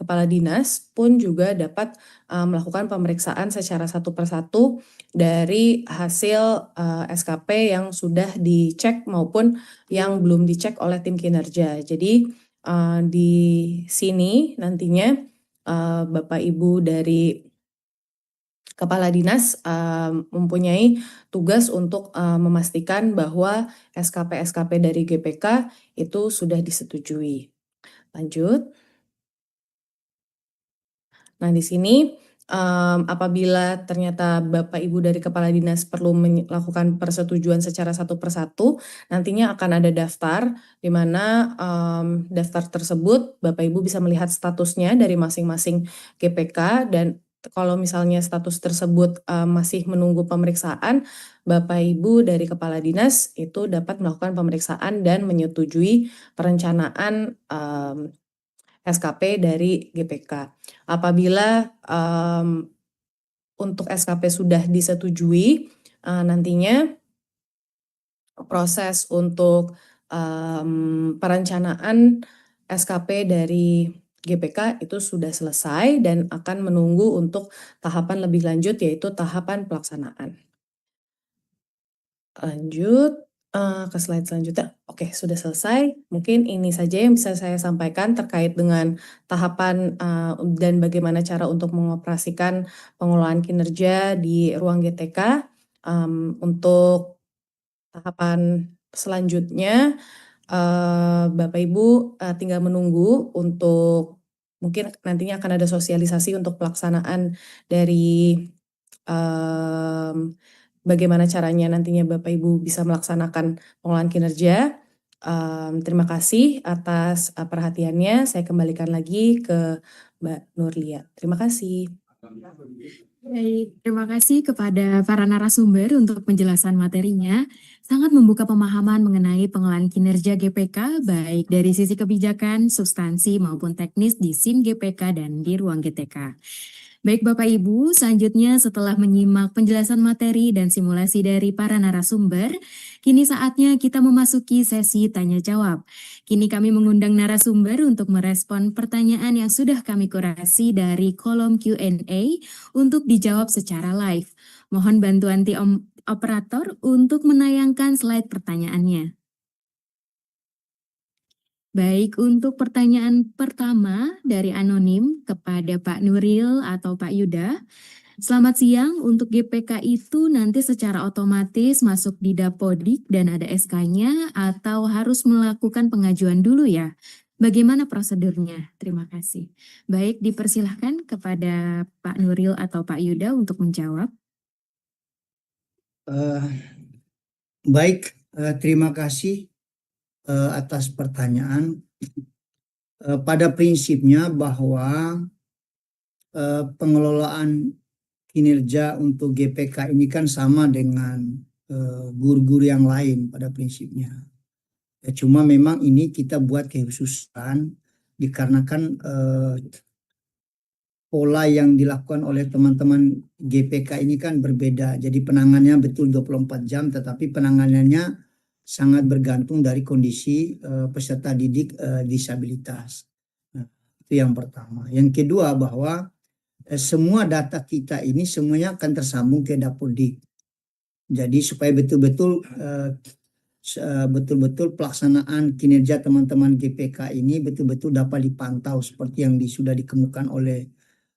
kepala dinas pun juga dapat melakukan pemeriksaan secara satu persatu dari hasil SKP yang sudah dicek maupun yang belum dicek oleh tim kinerja. Jadi di sini nantinya Bapak Ibu dari kepala dinas mempunyai tugas untuk memastikan bahwa SKP-SKP dari GPK itu sudah disetujui. Lanjut. Nah, di sini apabila ternyata Bapak Ibu dari kepala dinas perlu melakukan persetujuan secara satu persatu, nantinya akan ada daftar di mana daftar tersebut Bapak Ibu bisa melihat statusnya dari masing-masing GPK, dan kalau misalnya status tersebut masih menunggu pemeriksaan, Bapak Ibu dari kepala dinas itu dapat melakukan pemeriksaan dan menyetujui perencanaan SKP dari GPK. Apabila untuk SKP sudah disetujui, nantinya proses untuk perencanaan SKP dari GPK itu sudah selesai dan akan menunggu untuk tahapan lebih lanjut, yaitu tahapan pelaksanaan. Lanjut ke slide selanjutnya. Oke, sudah selesai. Mungkin ini saja yang bisa saya sampaikan terkait dengan tahapan dan bagaimana cara untuk mengoperasikan pengelolaan kinerja di ruang GTK. Untuk tahapan selanjutnya, Bapak Ibu tinggal menunggu untuk mungkin nantinya akan ada sosialisasi untuk pelaksanaan dari bagaimana caranya nantinya Bapak Ibu bisa melaksanakan pengelolaan kinerja. Terima kasih atas perhatiannya. Saya kembalikan lagi ke Mbak Nurlia. Terima kasih. Baik, terima kasih kepada para narasumber untuk penjelasan materinya. Sangat membuka pemahaman mengenai pengelolaan kinerja GPK, baik dari sisi kebijakan, substansi, maupun teknis di SIM GPK dan di ruang GTK. Baik Bapak Ibu, selanjutnya setelah menyimak penjelasan materi dan simulasi dari para narasumber, kini saatnya kita memasuki sesi tanya jawab. Kini kami mengundang narasumber untuk merespon pertanyaan yang sudah kami kurasi dari kolom Q&A untuk dijawab secara live. Mohon bantuan tim operator untuk menayangkan slide pertanyaannya. Baik, untuk pertanyaan pertama dari anonim kepada Pak Nuril atau Pak Yuda. Selamat siang, untuk GPK itu nanti secara otomatis masuk di Dapodik dan ada SK-nya atau harus melakukan pengajuan dulu ya? Bagaimana prosedurnya? Terima kasih. Baik, dipersilahkan kepada Pak Nuril atau Pak Yuda untuk menjawab. Baik, terima kasih atas pertanyaan. Pada prinsipnya bahwa pengelolaan kinerja untuk GPK ini kan sama dengan guru-guru yang lain pada prinsipnya. Cuma memang ini kita buat kekhususan dikarenakan pola yang dilakukan oleh teman-teman GPK ini kan berbeda. Jadi penanganannya betul 24 jam, tetapi penanganannya sangat bergantung dari kondisi peserta didik disabilitas. Nah, itu yang pertama. Yang kedua bahwa semua data kita ini semuanya akan tersambung ke Dapodik. Jadi supaya betul-betul pelaksanaan kinerja teman-teman GPK ini betul-betul dapat dipantau seperti yang sudah dikemukakan oleh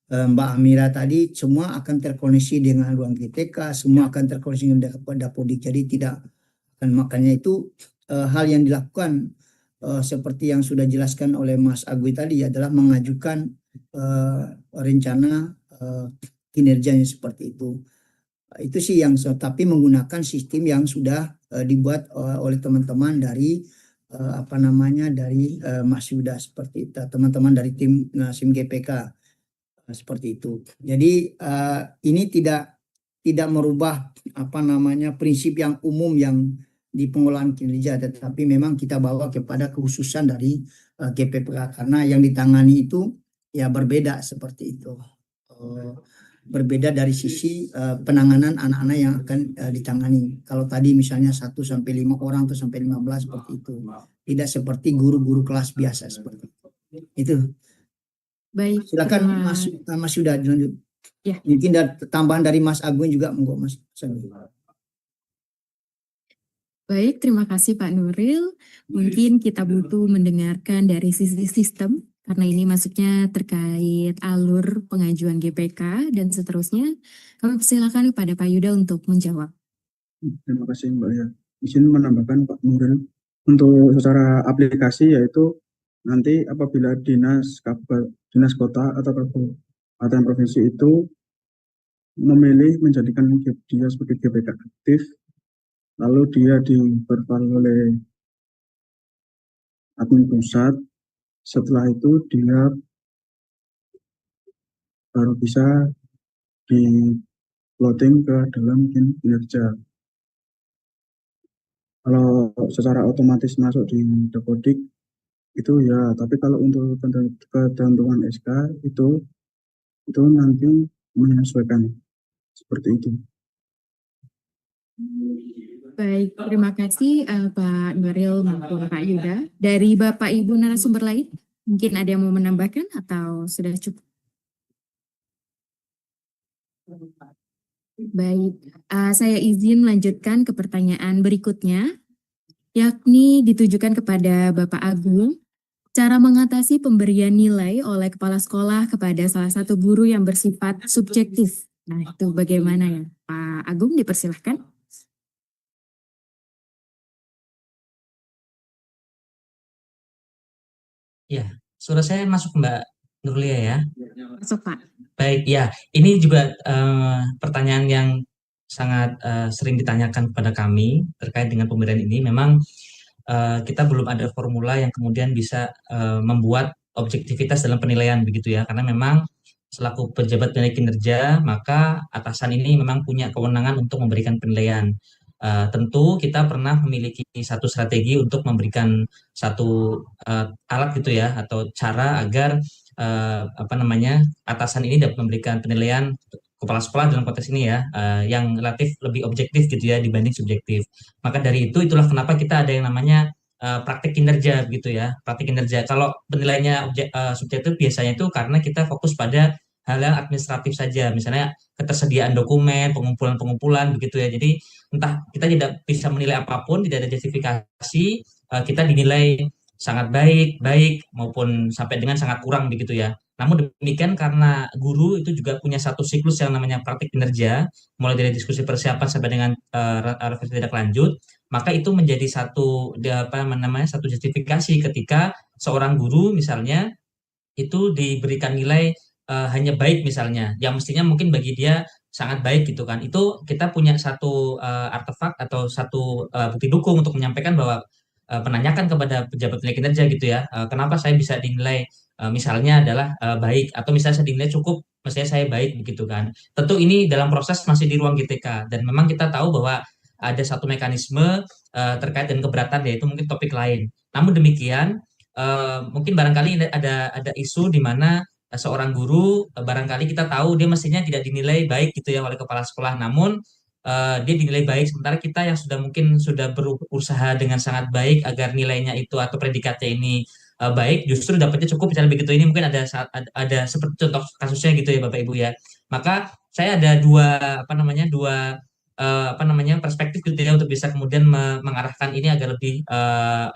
Mbak Amira tadi. Semua akan terkoneksi dengan ruang GTK, semua akan terkoneksi dengan Dapodik. Jadi tidak akan, makanya itu hal yang dilakukan seperti yang sudah dijelaskan oleh Mas Agwi tadi adalah mengajukan rencana kinerjanya seperti itu. Itu sih yang, tapi menggunakan sistem yang sudah dibuat oleh teman-teman dari dari Mas Yuda seperti itu, teman-teman dari tim SIM GPK seperti itu. Jadi ini tidak merubah prinsip yang umum yang di pengelolaan kinerja, tetapi memang kita bawa kepada kekhususan dari GPK karena yang ditangani itu ya berbeda seperti itu. Berbeda dari sisi penanganan anak-anak yang akan ditangani. Kalau tadi misalnya 1 sampai 5 orang atau sampai 15 seperti itu. Tidak seperti guru-guru kelas biasa seperti itu. Itu Baik, Silakan terima Mas Yuda lanjut. Ya. Mungkin tambahan dari Mas Agung juga, monggo Mas. Baik, terima kasih Pak Nuril. Mungkin kita butuh mendengarkan dari sisi sistem, karena ini masuknya terkait alur pengajuan GPK dan seterusnya. Kami persilakan kepada Pak Yuda untuk menjawab. Terima kasih Mbak ya. Izin menambahkan Pak Nuril, untuk secara aplikasi yaitu nanti apabila dinas kota atau kabupaten provinsi itu memilih menjadikan dia sebagai GPK aktif, lalu dia di-verify oleh admin pusat, setelah itu dia baru bisa di-plotting ke dalam kinerja. Kalau secara otomatis masuk di Dapodik itu ya, tapi kalau untuk ketentuan SK itu nanti menyesuaikan seperti itu. Baik, terima kasih Pak Nuril maupun Pak Yuda. Dari Bapak Ibu narasumber lain, mungkin ada yang mau menambahkan atau sudah cukup? Baik, saya izin melanjutkan ke pertanyaan berikutnya, yakni ditujukan kepada Bapak Agung. Cara mengatasi pemberian nilai oleh kepala sekolah kepada salah satu guru yang bersifat subjektif. Nah, itu bagaimana ya? Pak Agung, dipersilahkan. Ya, suara saya masuk Mbak Nurlia ya? Masuk Pak. Baik, ya. Ini juga pertanyaan yang sangat sering ditanyakan kepada kami terkait dengan pemberian ini. Memang kita belum ada formula yang kemudian bisa membuat objektivitas dalam penilaian begitu ya, karena memang selaku pejabat penilai kinerja maka atasan ini memang punya kewenangan untuk memberikan penilaian. Tentu kita pernah memiliki satu strategi untuk memberikan satu alat gitu ya atau cara agar atasan ini dapat memberikan penilaian kepala sekolah dalam konteks ini ya yang relatif lebih objektif gitu ya dibanding subjektif. Maka dari itulah kenapa kita ada yang namanya praktik kinerja begitu ya. Praktik kinerja. Kalau penilaiannya subjektif biasanya itu karena kita fokus pada hal yang administratif saja. Misalnya ketersediaan dokumen, pengumpulan-pengumpulan begitu ya. Jadi entah kita tidak bisa menilai apapun, tidak ada justifikasi, kita dinilai sangat baik maupun sampai dengan sangat kurang begitu ya. Namun demikian karena guru itu juga punya satu siklus yang namanya praktik kinerja, mulai dari diskusi persiapan sampai dengan revisi tindak lanjut, maka itu menjadi satu justifikasi ketika seorang guru misalnya itu diberikan nilai hanya baik misalnya, yang mestinya mungkin bagi dia sangat baik gitu kan. Itu kita punya satu artefak atau satu bukti dukung untuk menyampaikan bahwa menanyakan kepada pejabat nilai kinerja gitu ya, kenapa saya bisa dinilai misalnya adalah baik atau misalnya saya dinilai cukup, mestinya saya baik begitu kan. Tentu ini dalam proses masih di ruang GTK dan memang kita tahu bahwa ada satu mekanisme terkait dengan keberatan yaitu mungkin topik lain. Namun demikian mungkin barangkali ada isu di mana seorang guru barangkali kita tahu dia mestinya tidak dinilai baik gitu ya oleh kepala sekolah, namun dia dinilai baik sementara kita yang sudah berusaha dengan sangat baik agar nilainya itu atau predikatnya ini baik justru dapatnya cukup misalnya begitu. Ini mungkin ada seperti contoh kasusnya gitu ya Bapak Ibu ya. Maka saya ada dua perspektif gitu ya untuk bisa kemudian mengarahkan ini agar lebih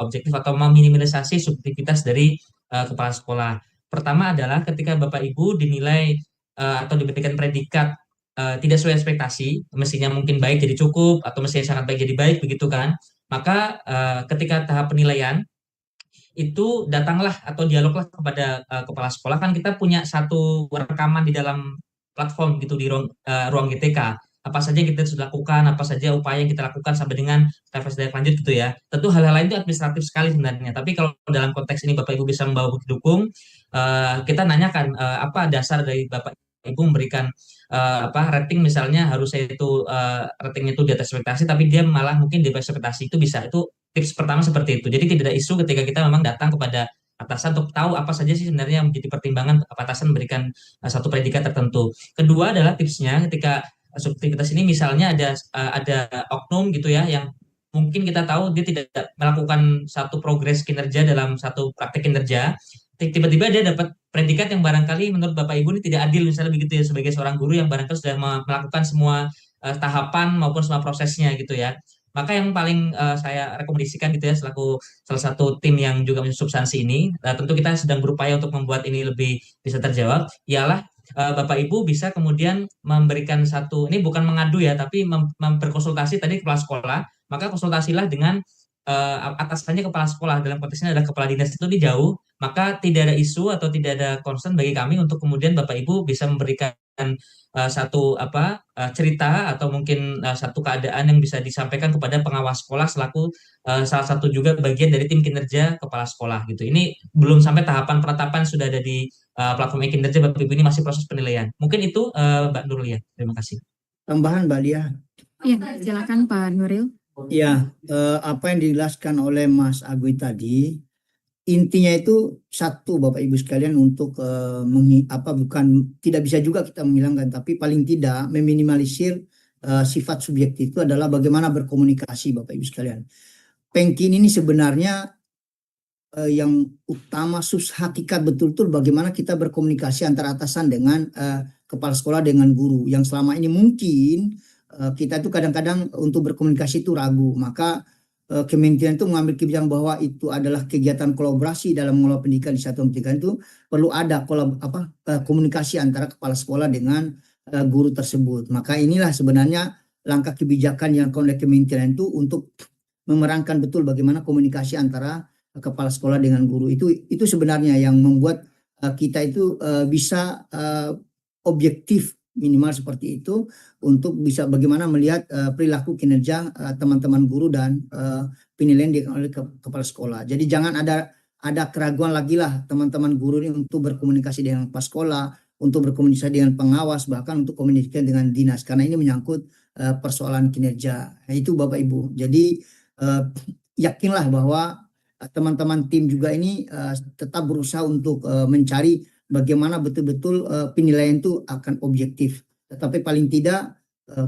objektif atau meminimalisasi subjektivitas dari kepala sekolah. Pertama adalah ketika Bapak Ibu dinilai atau diberikan predikat tidak sesuai ekspektasi, mestinya mungkin baik jadi cukup atau mestinya sangat baik jadi baik begitu kan. Maka ketika tahap penilaian itu datanglah atau dialoglah kepada kepala sekolah. Kan kita punya satu rekaman di dalam platform gitu di ruang GTK. Apa saja yang kita sudah lakukan, apa saja upaya yang kita lakukan sampai dengan revisi tindak lanjut gitu ya. Tentu hal-hal lain itu administratif sekali sebenarnya. Tapi kalau dalam konteks ini Bapak Ibu bisa membawa bukti dukung, kita nanyakan apa dasar dari Bapak Ibu memberikan rating misalnya harusnya itu ratingnya itu di atas ekspektasi, tapi dia malah mungkin di atas ekspektasi itu bisa. Itu tips pertama seperti itu. Jadi tidak ada isu ketika kita memang datang kepada atasan untuk tahu apa saja sih sebenarnya yang menjadi pertimbangan atasan memberikan satu predikat tertentu. Kedua adalah tipsnya ketika subjektivitas ini misalnya ada oknum gitu ya yang mungkin kita tahu dia tidak melakukan satu progres kinerja dalam satu praktek kinerja, tiba-tiba dia dapat predikat yang barangkali menurut Bapak Ibu ini tidak adil misalnya begitu ya, sebagai seorang guru yang barangkali sudah melakukan semua tahapan maupun semua prosesnya gitu ya. Maka yang paling saya rekomendasikan gitu ya, selaku salah satu tim yang juga substansi ini, tentu kita sedang berupaya untuk membuat ini lebih bisa terjawab, ialah Bapak Ibu bisa kemudian memberikan satu, ini bukan mengadu ya, tapi berkonsultasi tadi kepala sekolah, maka konsultasilah dengan atasannya kepala sekolah, dalam konteks ini adalah kepala dinas itu di jauh, maka tidak ada isu atau tidak ada concern bagi kami untuk kemudian Bapak Ibu bisa memberikan satu cerita atau mungkin satu keadaan yang bisa disampaikan kepada pengawas sekolah selaku salah satu juga bagian dari tim kinerja kepala sekolah gitu. Ini belum sampai tahapan penetapan, sudah ada di platform kinerja Bapak Ibu, ini masih proses penilaian. Mungkin itu Mbak Nurul ya. Terima kasih. Tambahan Mbak Lia. Ya, silakan Pak Nuril. Ya, apa yang dijelaskan oleh Mas Agui tadi, intinya itu satu Bapak Ibu sekalian untuk bukan tidak bisa juga kita menghilangkan, tapi paling tidak meminimalisir sifat subjektif itu adalah bagaimana berkomunikasi Bapak Ibu sekalian. Pengkin ini sebenarnya yang utama hakikat betul-betul bagaimana kita berkomunikasi antara atasan dengan kepala sekolah dengan guru, yang selama ini mungkin kita itu kadang-kadang untuk berkomunikasi itu ragu, maka Kementerian itu mengambil kebijakan bahwa itu adalah kegiatan kolaborasi dalam mengelola pendidikan di satuan pendidikan, itu perlu ada komunikasi antara kepala sekolah dengan guru tersebut. Maka inilah sebenarnya langkah kebijakan yang oleh Kementerian itu untuk memerankan betul bagaimana komunikasi antara kepala sekolah dengan guru, itu sebenarnya yang membuat kita itu bisa objektif minimal seperti itu, untuk bisa bagaimana melihat perilaku kinerja teman-teman guru dan penilaian oleh kepala sekolah. Jadi jangan ada keraguan lagi lah teman-teman guru ini untuk berkomunikasi dengan kepala sekolah, untuk berkomunikasi dengan pengawas, bahkan untuk komunikasi dengan dinas, karena ini menyangkut persoalan kinerja. Nah, itu Bapak Ibu. Jadi yakinlah bahwa teman-teman tim juga ini tetap berusaha untuk mencari bagaimana betul-betul penilaian itu akan objektif. Tetapi paling tidak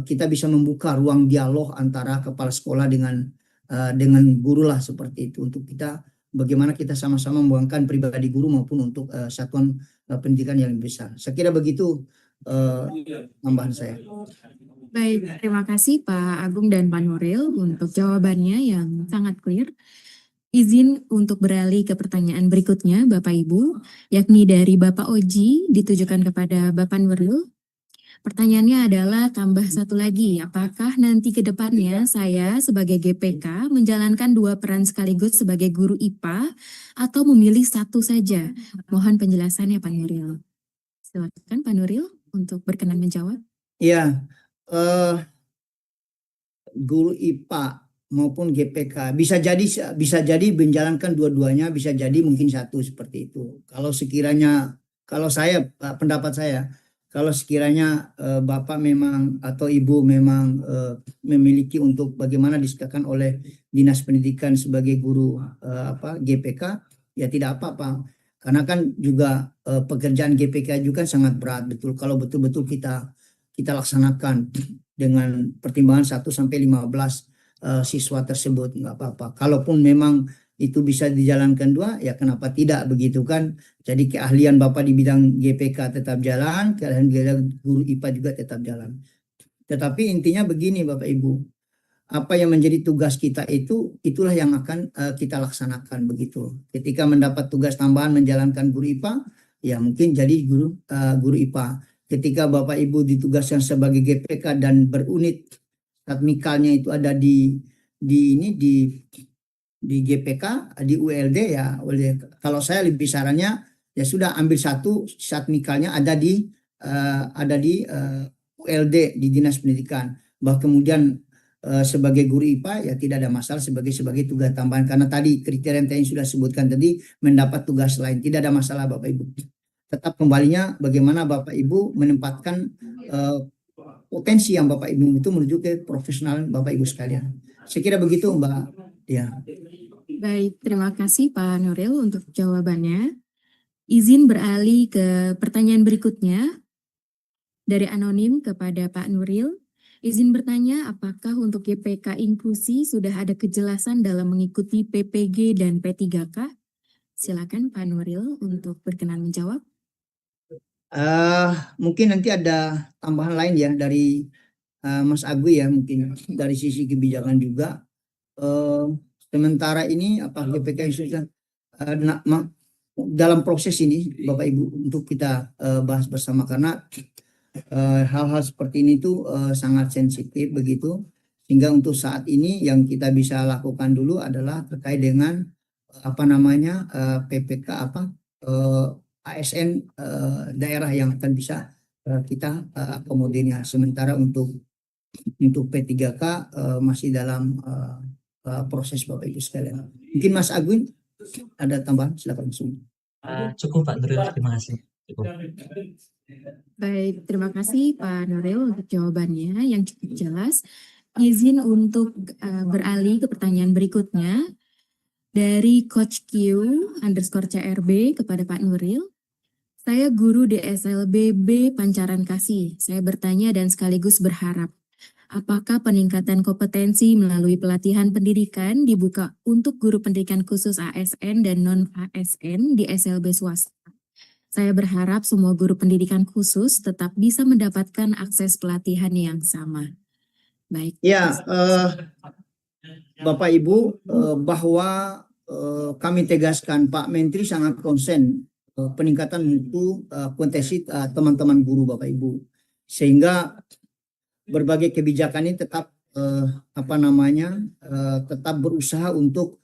kita bisa membuka ruang dialog antara kepala sekolah dengan guru lah, seperti itu, untuk kita bagaimana kita sama-sama membangun pribadi guru maupun untuk satuan pendidikan yang lebih besar. Saya kira begitu tambahan saya. Baik, terima kasih Pak Agung dan Pak Nuril untuk jawabannya yang sangat clear. Izin untuk beralih ke pertanyaan berikutnya Bapak Ibu, yakni dari Bapak Oji ditujukan kepada Bapak Nuril. Pertanyaannya adalah tambah satu lagi, apakah nanti ke depannya saya sebagai GPK menjalankan dua peran sekaligus sebagai guru IPA atau memilih satu saja? Mohon penjelasannya Pak Nuril. Silakan Pak Nuril untuk berkenan menjawab. Iya, guru IPA maupun GPK bisa jadi menjalankan dua-duanya, bisa jadi mungkin satu, seperti itu. Pendapat saya, kalau sekiranya Bapak memang atau Ibu memang memiliki untuk bagaimana disediakan oleh Dinas Pendidikan sebagai guru GPK, ya tidak apa-apa. Karena kan juga pekerjaan GPK juga sangat berat, betul. Kalau betul-betul kita laksanakan dengan pertimbangan 1 sampai 15 siswa tersebut, nggak apa-apa. Kalaupun memang itu bisa dijalankan dua, ya kenapa tidak, begitu kan. Jadi keahlian Bapak di bidang GPK tetap jalan, keahlian guru IPA juga tetap jalan. Tetapi intinya begini Bapak Ibu, apa yang menjadi tugas kita itulah yang akan kita laksanakan, begitu. Ketika mendapat tugas tambahan menjalankan guru IPA, ya mungkin jadi guru IPA. Ketika Bapak Ibu ditugaskan sebagai GPK dan berunit tatmikalnya itu ada di GPK, di ULD, ya kalau saya lebih sarannya ya sudah ambil satu tatmikalnya ada di ULD, di Dinas Pendidikan. Bahkan kemudian sebagai guru IPA ya tidak ada masalah sebagai tugas tambahan, karena tadi kriteria yang sudah sebutkan tadi mendapat tugas lain, tidak ada masalah Bapak Ibu. Tetap kembalinya bagaimana Bapak Ibu menempatkan potensi yang Bapak Ibu itu menuju ke profesional Bapak Ibu sekalian. Saya kira begitu Mbak. Ya. Baik, terima kasih Pak Nuril untuk jawabannya. Izin beralih ke pertanyaan berikutnya dari anonim kepada Pak Nuril. Izin bertanya, apakah untuk GPK inklusi sudah ada kejelasan dalam mengikuti PPG dan P3K? Silakan Pak Nuril untuk berkenan menjawab. Mungkin nanti ada tambahan lain ya dari Mas Agwi ya, mungkin dari sisi kebijakan juga. Sementara ini apa GPK yang sudah dalam proses ini Bapak Ibu untuk kita bahas bersama, karena hal-hal seperti ini tuh sangat sensitif begitu, sehingga untuk saat ini yang kita bisa lakukan dulu adalah terkait dengan apa namanya PPK ASN daerah yang akan bisa kita akomodasinya. Sementara untuk P3K masih dalam proses Bapak Ibu sekalian. Mungkin Mas Agun ada tambahan, silakan langsung. Cukup Pak Nuril, terima kasih. Cukup. Baik, terima kasih Pak Nuril untuk jawabannya yang cukup jelas. Izin untuk beralih ke pertanyaan berikutnya dari Coach Q_CRB kepada Pak Nuril. Saya guru di SLB B Pancaran Kasih. Saya bertanya dan sekaligus berharap, apakah peningkatan kompetensi melalui pelatihan pendidikan dibuka untuk guru pendidikan khusus ASN dan non-ASN di SLB swasta? Saya berharap semua guru pendidikan khusus tetap bisa mendapatkan akses pelatihan yang sama. Baik. Ya, Bapak Ibu, bahwa kami tegaskan Pak Menteri sangat konsen peningkatan mutu kompetensi teman-teman guru Bapak Ibu, sehingga berbagai kebijakan ini tetap tetap berusaha untuk